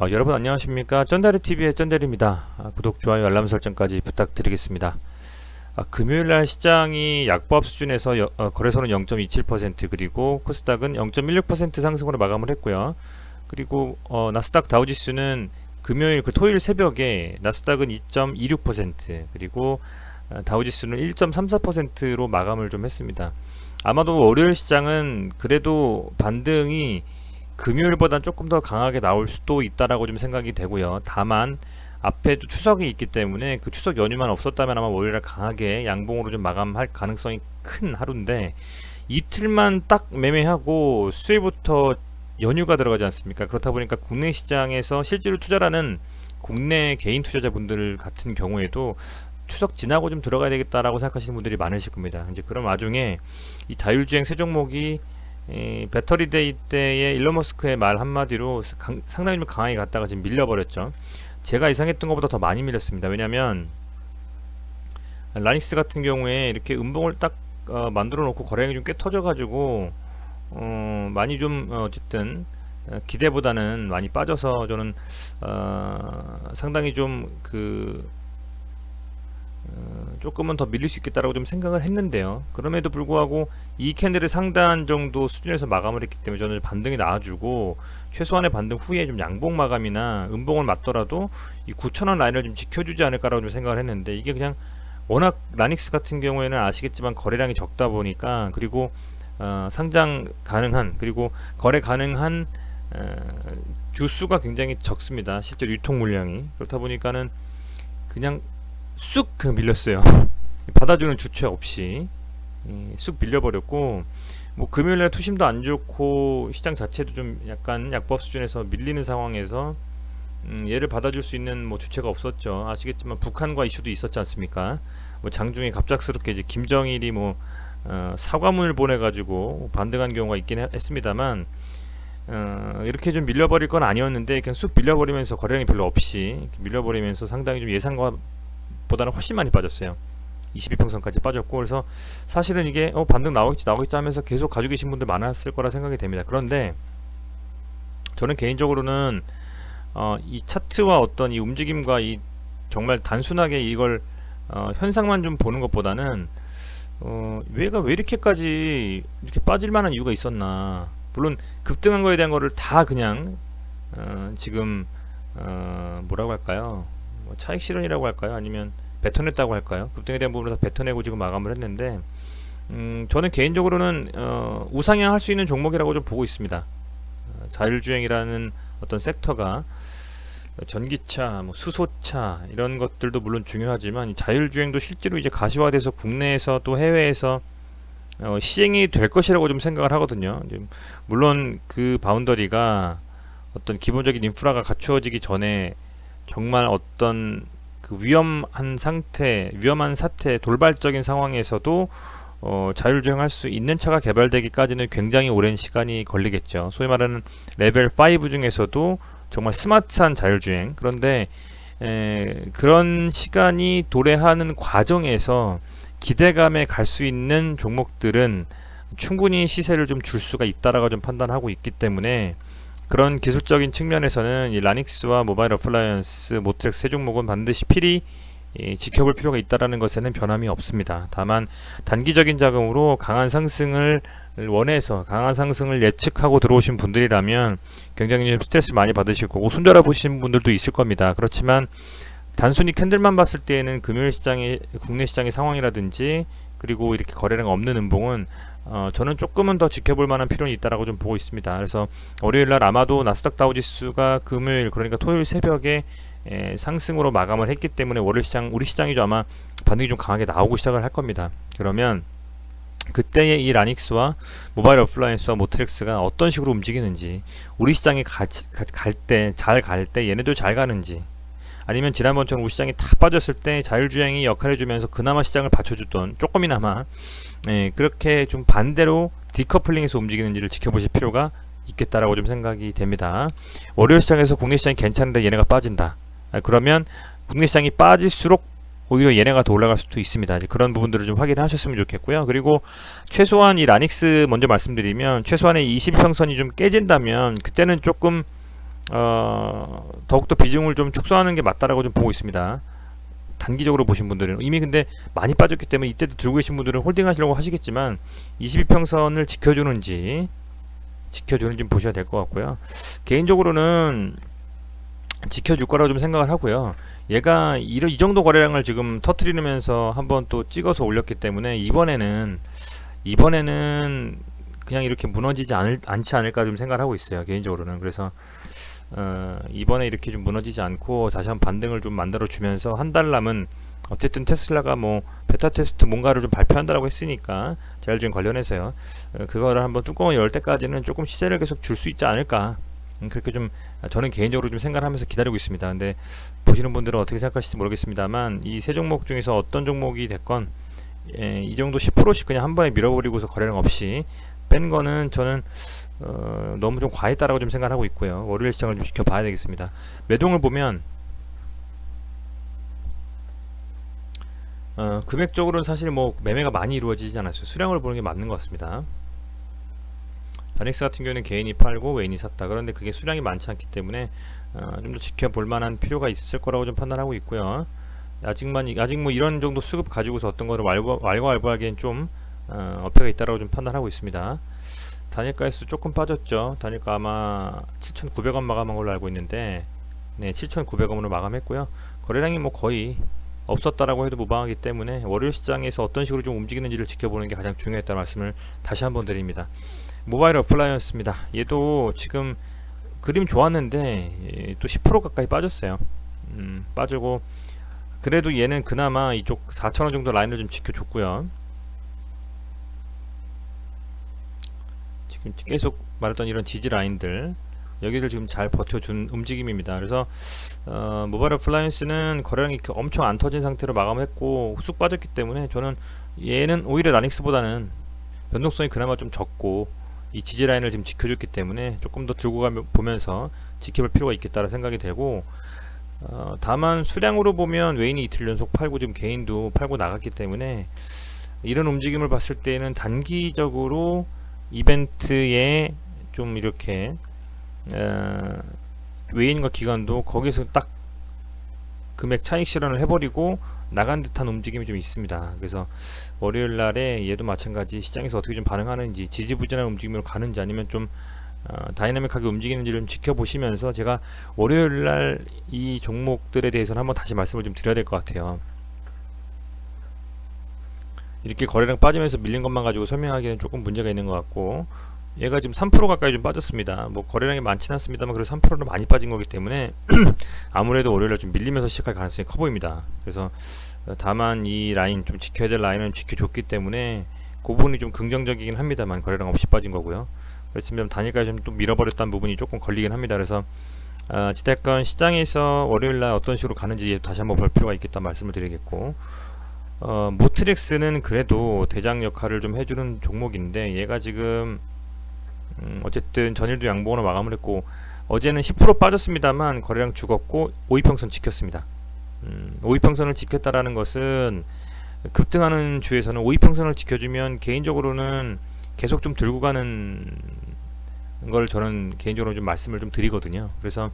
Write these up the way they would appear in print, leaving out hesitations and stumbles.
여러분 안녕하십니까? 쩐다리TV의 쩐다리입니다. 구독, 좋아요, 알람 설정까지 부탁드리겠습니다. 금요일날 시장이 약보합 수준에서 거래소는 0.27% 그리고 코스닥은 0.16% 상승으로 마감을 했고요. 그리고 나스닥 다우지수는 금요일 토요일 새벽에 나스닥은 2.26% 그리고 다우지수는 1.34%로 마감을 좀 했습니다. 아마도 월요일 시장은 그래도 반등이 금요일보다는 조금 더 강하게 나올 수도 있다라고 좀 생각이 되고요. 다만 앞에도 추석이 있기 때문에 그 추석 연휴만 없었다면 아마 월요일에 강하게 양봉으로 좀 마감할 가능성이 큰 하루인데, 이틀만 딱 매매하고 수요일부터 연휴가 들어가지 않습니까? 그렇다 보니까 국내 시장에서 실제로 투자라는 국내 개인 투자자분들 같은 경우에도 추석 지나고 좀 들어가야 되겠다라고 생각하시는 분들이 많으실 겁니다. 이제 그런 와중에 이 자율주행 세 종목이 배터리 데이 때의 일론 머스크의 말 한마디로 상당히 좀 강하게 갔다가 지금 밀려버렸죠. 제가 예상했던 것보다 더 많이 밀렸습니다. 왜냐면 라닉스 같은 경우에 이렇게 음봉을 딱 만들어 놓고 거래량이 좀 꽤 터져가지고 많이 좀 어쨌든 기대보다는 많이 빠져서 저는 상당히 좀그 조금은 더 밀릴 수 있겠다라고 좀 생각을 했는데요. 그럼에도 불구하고 이 캔들의 상단 정도 수준에서 마감을 했기 때문에 저는 반등이 나와주고, 최소한의 반등 후에 좀 양봉 마감이나 음봉을 맞더라도 이 9,000원 라인을 좀 지켜주지 않을까라고 좀 생각을 했는데, 이게 그냥 워낙 라닉스 같은 경우에는 아시겠지만 거래량이 적다 보니까, 그리고 상장 가능한 그리고 거래 가능한 주수가 굉장히 적습니다. 실제 유통 물량이. 그렇다 보니까는 그냥 쑥 밀렸어요. 받아주는 주체 없이 쑥 밀려버렸고, 뭐 금요일날 투심도 안 좋고 시장 자체도 좀 약간 약보합 수준에서 밀리는 상황에서 얘를 받아줄 수 있는 뭐 주체가 없었죠. 아시겠지만 북한과 이슈도 있었지 않습니까? 뭐 장중에 갑작스럽게 이제 김정일이 뭐 사과문을 보내가지고 반등한 경우가 있긴 했습니다만, 이렇게 좀 밀려버릴 건 아니었는데 그냥 쑥 밀려버리면서 거래량이 별로 없이 밀려버리면서 상당히 좀 예상과 보다는 훨씬 많이 빠졌어요. 22평선까지 빠졌고, 그래서 사실은 이게 반등 나오겠지 하면서 계속 가지고 계신 분들 많았을 거라 생각이 됩니다. 그런데 저는 개인적으로는 이 차트와 어떤 이 움직임과 이 정말 단순하게 이걸 현상만 좀 보는 것보다는 얘가 왜 이렇게까지 이렇게 빠질 만한 이유가 있었나. 물론 급등한 거에 대한 거를 다 그냥 지금 뭐라고 할까요? 뭐 차익 실현이라고 할까요? 아니면 뱉어냈다고 할까요? 급등에 대한 부분을 다 뱉어내고 지금 마감을 했는데, 저는 개인적으로는 우상향할 수 있는 종목이라고 좀 보고 있습니다. 자율주행이라는 어떤 섹터가 전기차, 뭐 수소차 이런 것들도 물론 중요하지만, 이 자율주행도 실제로 이제 가시화돼서 국내에서 또 해외에서 시행이 될 것이라고 좀 생각을 하거든요. 물론 그 바운더리가 어떤 기본적인 인프라가 갖추어지기 전에 정말 어떤 그 위험한 사태, 돌발적인 상황에서도 자율주행할 수 있는 차가 개발되기까지는 굉장히 오랜 시간이 걸리겠죠. 소위 말하는 레벨 5 중에서도 정말 스마트한 자율주행. 그런데 그런 시간이 도래하는 과정에서 기대감에 갈 수 있는 종목들은 충분히 시세를 좀 줄 수가 있다라고 좀 판단하고 있기 때문에, 그런 기술적인 측면에서는 이 라닉스와 모바일 어플라이언스, 모트렉스 세 종목은 반드시 필히 지켜볼 필요가 있다라는 것에는 변함이 없습니다. 다만 단기적인 자금으로 강한 상승을 원해서 강한 상승을 예측하고 들어오신 분들이라면 굉장히 좀 스트레스를 많이 받으실 거고 손절해 보신 분들도 있을 겁니다. 그렇지만 단순히 캔들만 봤을 때에는 금요일 시장의 국내 시장의 상황이라든지 그리고 이렇게 거래량 없는 음봉은 저는 조금은 더 지켜볼 만한 필요는 있다라고 좀 보고 있습니다. 그래서 월요일날 아마도 나스닥 다우지수가 금요일, 그러니까 토요일 새벽에 상승으로 마감을 했기 때문에 월요일 시장, 우리 시장이 좀 아마 반등이 좀 강하게 나오고 시작을 할 겁니다. 그러면 그때의 이 라닉스와 모바일 어플라이언스와 모트렉스가 어떤 식으로 움직이는지, 우리 시장에 잘 갈 때 얘네도 잘 가는지, 아니면 지난번처럼 우리 시장이 다 빠졌을 때 자율주행이 역할해주면서 그나마 시장을 받쳐주던 조금이나마 그렇게 좀 반대로 디커플링해서 움직이는지를 지켜보실 필요가 있겠다라고 좀 생각이 됩니다. 월요일 시장에서 국내 시장이 괜찮은데 얘네가 빠진다. 그러면 국내 시장이 빠질수록 오히려 얘네가 더 올라갈 수도 있습니다. 이제 그런 부분들을 좀 확인하셨으면 좋겠고요. 그리고 최소한 이 라닉스 먼저 말씀드리면, 최소한의 22평선이 좀 깨진다면 그때는 조금 더욱더 비중을 좀 축소하는 게 맞다라고 좀 보고 있습니다. 단기적으로 보신 분들은 이미 근데 많이 빠졌기 때문에 이때도 들고 계신 분들은 홀딩 하시려고 하시겠지만 22평선을 지켜주는지 보셔야 될 것 같고요. 개인적으로는 지켜줄 거라고 좀 생각을 하고요. 얘가 이 정도 거래량을 지금 터트리면서 한번 또 찍어서 올렸기 때문에 이번에는 그냥 이렇게 무너지지 않지 않을까 좀 생각을 하고 있어요. 개인적으로는. 그래서 이번에 이렇게 좀 무너지지 않고 다시 한번 반등을 좀 만들어 주면서 한 달 남은, 어쨌든 테슬라가 뭐 베타 테스트 뭔가를 좀 발표한다라고 했으니까 자율주행 관련해서요. 그거를 한번 뚜껑을 열 때까지는 조금 시세를 계속 줄 수 있지 않을까. 그렇게 좀 저는 개인적으로 좀 생각을 하면서 기다리고 있습니다. 근데 보시는 분들은 어떻게 생각하실지 모르겠습니다만 이 세 종목 중에서 어떤 종목이 됐건 이 정도 10%씩 그냥 한 번에 밀어버리고서 거래량 없이 뺀 거는 저는 너무 좀 과했다라고 좀 생각하고 있고요. 월요일 시장을 좀 지켜봐야 되겠습니다. 매동을 보면 금액적으로는 사실 뭐 매매가 많이 이루어지지 않았어요. 수량으로 보는 게 맞는 것 같습니다. 다닉스 같은 경우는 개인이 팔고 외인이 샀다. 그런데 그게 수량이 많지 않기 때문에 좀 더 지켜볼 만한 필요가 있을 거라고 좀 판단하고 있고요. 아직 뭐 이런 정도 수급 가지고서 어떤 거를 왈가왈부하기엔 좀 어폐가 있다라고 좀 판단하고 있습니다. 단일가 횟수 조금 빠졌죠. 단일가 아마 7,900원 마감한 걸로 알고 있는데, 네, 7,900원으로 마감했고요. 거래량이 뭐 거의 없었다라고 해도 무방하기 때문에 월요일 시장에서 어떤 식으로 좀 움직이는지를 지켜보는 게 가장 중요했다는 말씀을 다시 한번 드립니다. 모바일 어플라이언스입니다. 얘도 지금 그림 좋았는데 또 10% 가까이 빠졌어요. 빠지고 그래도 얘는 그나마 이쪽 4,000원 정도 라인을 좀 지켜줬고요. 지금 계속 말했던 이런 지지 라인들, 여기를 지금 잘 버텨준 움직임입니다. 그래서 모바일 어플라이언스는 거래량이 엄청 안 터진 상태로 마감했고 쑥 빠졌기 때문에 저는 얘는 오히려 나닉스보다는 변동성이 그나마 좀 적고 이 지지 라인을 지금 지켜줬기 때문에 조금 더 들고 보면서 지켜볼 필요가 있겠다는 생각이 되고, 다만 수량으로 보면 외인이 이틀 연속 팔고 지금 개인도 팔고 나갔기 때문에 이런 움직임을 봤을 때는 단기적으로 이벤트에 좀 이렇게 외인과 기관도 거기서 딱 금액 차익 실현을 해버리고 나간 듯한 움직임이 좀 있습니다. 그래서 월요일 날에 얘도 마찬가지 시장에서 어떻게 좀 반응하는지, 지지부진한 움직임으로 가는지 아니면 좀 다이나믹하게 움직이는지를 좀 지켜보시면서 제가 월요일 날 이 종목들에 대해서는 한번 다시 말씀을 좀 드려야 될 것 같아요. 이렇게 거래량 빠지면서 밀린 것만 가지고 설명하기는 조금 문제가 있는 것 같고, 얘가 지금 3% 가까이 좀 빠졌습니다. 뭐 거래량이 많지는 않습니다만 그래도 3%는 많이 빠진 거기 때문에 아무래도 월요일에 좀 밀리면서 시작할 가능성이 커 보입니다. 그래서 다만 이 라인 좀 지켜야 될 라인은 지켜줬기 때문에 그 부분이 좀 긍정적이긴 합니다만 거래량 없이 빠진 거고요. 그렇지만 단일가에 좀 또 밀어버렸다는 부분이 조금 걸리긴 합니다. 그래서 지대권 시장에서 월요일날 어떤 식으로 가는지 다시 한번 볼 필요가 있겠다 말씀을 드리겠고, 모트렉스는 그래도 대장 역할을 좀 해주는 종목인데 얘가 지금 어쨌든 전일도 양봉으로 마감을 했고 어제는 10% 빠졌습니다만 거래량 죽었고 5이평선 지켰습니다. 5이평선을 지켰다라는 것은 급등하는 주에서는 5이평선을 지켜주면 개인적으로는 계속 좀 들고 가는 걸 저는 개인적으로 좀 말씀을 좀 드리거든요. 그래서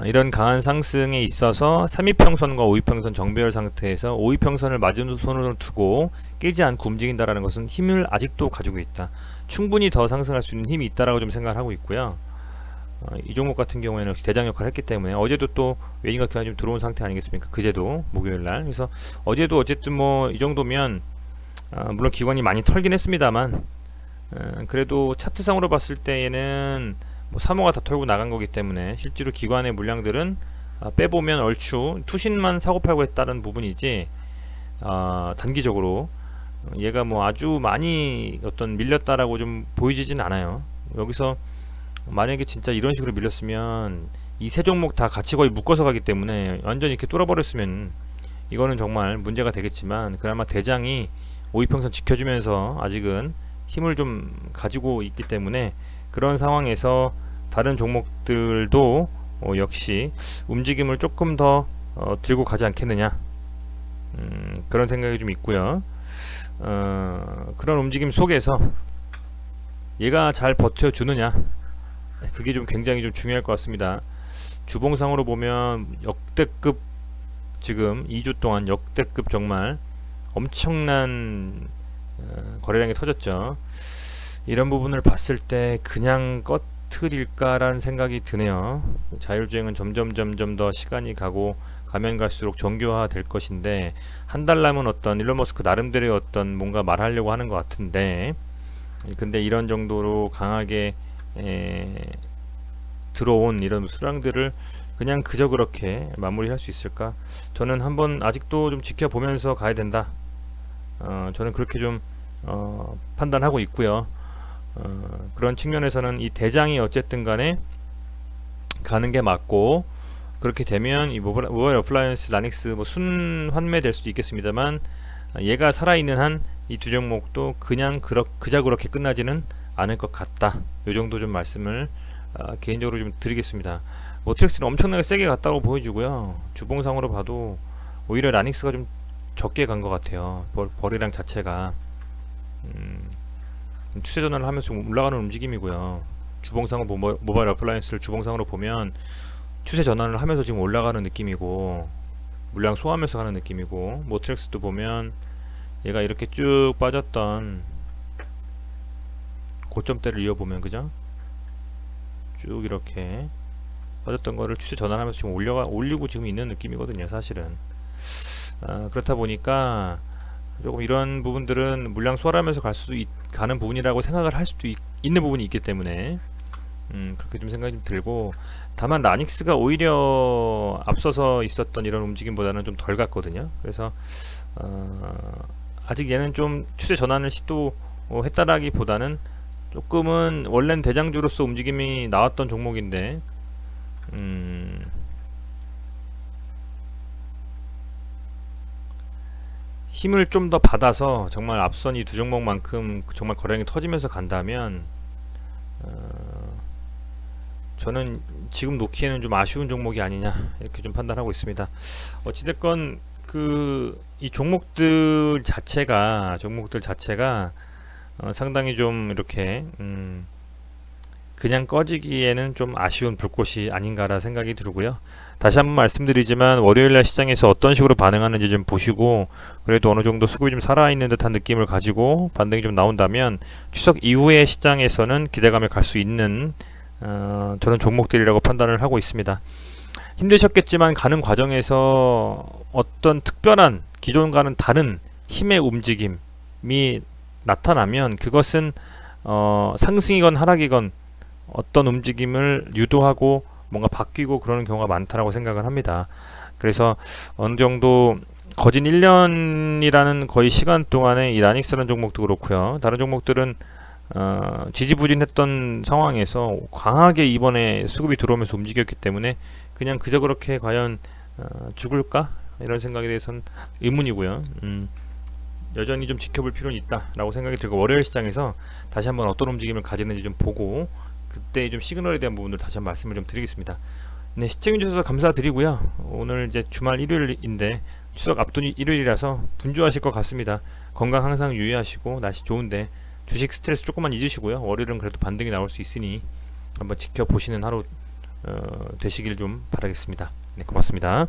이런 강한 상승에 있어서 3이평선과 5이평선 정배열 상태에서 5이평선을 마지노선으로 두고 깨지 않고 움직인다라는 것은 힘을 아직도 가지고 있다. 충분히 더 상승할 수 있는 힘이 있다라고 좀 생각을 하고 있고요. 이 종목 같은 경우에는 역시 대장 역할을 했기 때문에 어제도 또 외인과 기관이 좀 들어온 상태 아니겠습니까? 그제도 목요일날. 그래서 어제도 어쨌든 뭐 이 정도면 물론 기관이 많이 털긴 했습니다만 그래도 차트상으로 봤을 때에는 뭐 3호가 다 털고 나간 거기 때문에 실제로 기관의 물량들은 빼보면 얼추 투신만 사고팔고 했다는 부분이지 단기적으로 얘가 뭐 아주 많이 어떤 밀렸다라고 좀 보이지진 않아요. 여기서 만약에 진짜 이런 식으로 밀렸으면 이 세 종목 다 같이 거의 묶어서 가기 때문에 완전히 이렇게 뚫어버렸으면 이거는 정말 문제가 되겠지만 그나마 대장이 5이평선 지켜주면서 아직은 힘을 좀 가지고 있기 때문에 그런 상황에서 다른 종목들도 역시 움직임을 조금 더 들고 가지 않겠느냐, 그런 생각이 좀 있고요. 그런 움직임 속에서 얘가 잘 버텨주느냐, 그게 좀 굉장히 좀 중요할 것 같습니다. 주봉상으로 보면 역대급, 지금 2주 동안 역대급 정말 엄청난 거래량이 터졌죠. 이런 부분을 봤을 때 그냥 꺼트릴까라는 생각이 드네요. 자율주행은 점점 더 시간이 가면 갈수록 정교화 될 것인데, 한 달 남은 어떤 일론 머스크 나름대로의 어떤 뭔가 말하려고 하는 것 같은데, 근데 이런 정도로 강하게 들어온 이런 수량들을 그냥 그저 그렇게 마무리할 수 있을까? 저는 한번 아직도 좀 지켜보면서 가야 된다. 저는 그렇게 좀 판단하고 있고요. 그런 측면에서는 이 대장이 어쨌든 간에 가는 게 맞고, 그렇게 되면 이 모바일 어플라이언스 라닉스 뭐 순환매될 수도 있겠습니다만, 얘가 살아있는 한 이 두 종목도 그냥 그저 그렇게 끝나지는 않을 것 같다. 요 정도 좀 말씀을 개인적으로 좀 드리겠습니다. 모트렉스는 엄청나게 세게 갔다고 보여주고요. 주봉상으로 봐도 오히려 라닉스가 좀 적게 간 것 같아요. 거래량 자체가 추세 전환을 하면서 좀 올라가는 움직임이고요. 주봉상으로 모바일 어플라이언스를 주봉상으로 보면 추세 전환을 하면서 지금 올라가는 느낌이고, 물량 소화하면서 가는 느낌이고, 모트렉스도 보면 얘가 이렇게 쭉 빠졌던 고점대를 이어보면, 그죠? 쭉 이렇게 빠졌던 거를 추세 전환하면서 지금 올리고 지금 있는 느낌이거든요, 사실은. 그렇다 보니까 조금 이런 부분들은 물량 소화를 하면서 가는 부분이라고 생각을 할 수도 있는 부분이 있기 때문에 그렇게 좀 생각이 좀 들고, 다만 라닉스가 오히려 앞서서 있었던 이런 움직임보다는 좀 덜 갔거든요. 그래서 아직 얘는 좀 추세 전환을 시도했다라기보다는 조금은 원래는 대장주로서 움직임이 나왔던 종목인데, 힘을 좀 더 받아서 정말 앞선 이 두 종목만큼 정말 거래량이 터지면서 간다면, 저는 지금 놓기에는 좀 아쉬운 종목이 아니냐, 이렇게 좀 판단하고 있습니다. 어찌됐건 이 종목들 자체가 상당히 좀 이렇게 그냥 꺼지기에는 좀 아쉬운 불꽃이 아닌가라 생각이 들고요. 다시 한번 말씀드리지만 월요일날 시장에서 어떤 식으로 반응하는지 좀 보시고, 그래도 어느 정도 수급이 좀 살아있는 듯한 느낌을 가지고 반등이 좀 나온다면 추석 이후의 시장에서는 기대감을 갈 수 있는 저는 종목들이라고 판단을 하고 있습니다. 힘드셨겠지만 가는 과정에서 어떤 특별한 기존과는 다른 힘의 움직임이 나타나면 그것은 상승이건 하락이건 어떤 움직임을 유도하고 뭔가 바뀌고 그러는 경우가 많다라고 생각을 합니다. 그래서 어느 정도 거진 1년이라는 거의 시간 동안에 이 라닉스라는 종목도 그렇고요. 다른 종목들은 지지부진했던 상황에서 강하게 이번에 수급이 들어오면서 움직였기 때문에 그냥 그저 그렇게 과연 죽을까? 이런 생각에 대해서는 의문이고요. 여전히 좀 지켜볼 필요는 있다라고 생각이 들고, 월요일 시장에서 다시 한번 어떤 움직임을 가지는지 좀 보고 그때 좀 시그널에 대한 부분들 다시 한번 말씀을 좀 드리겠습니다. 네, 시청해주셔서 감사드리고요. 오늘 이제 주말 일요일인데 추석 앞둔 일요일이라서 분주하실 것 같습니다. 건강 항상 유의하시고 날씨 좋은데 주식 스트레스 조금만 잊으시고요. 월요일은 그래도 반등이 나올 수 있으니 한번 지켜보시는 하루 되시길 좀 바라겠습니다. 네, 고맙습니다.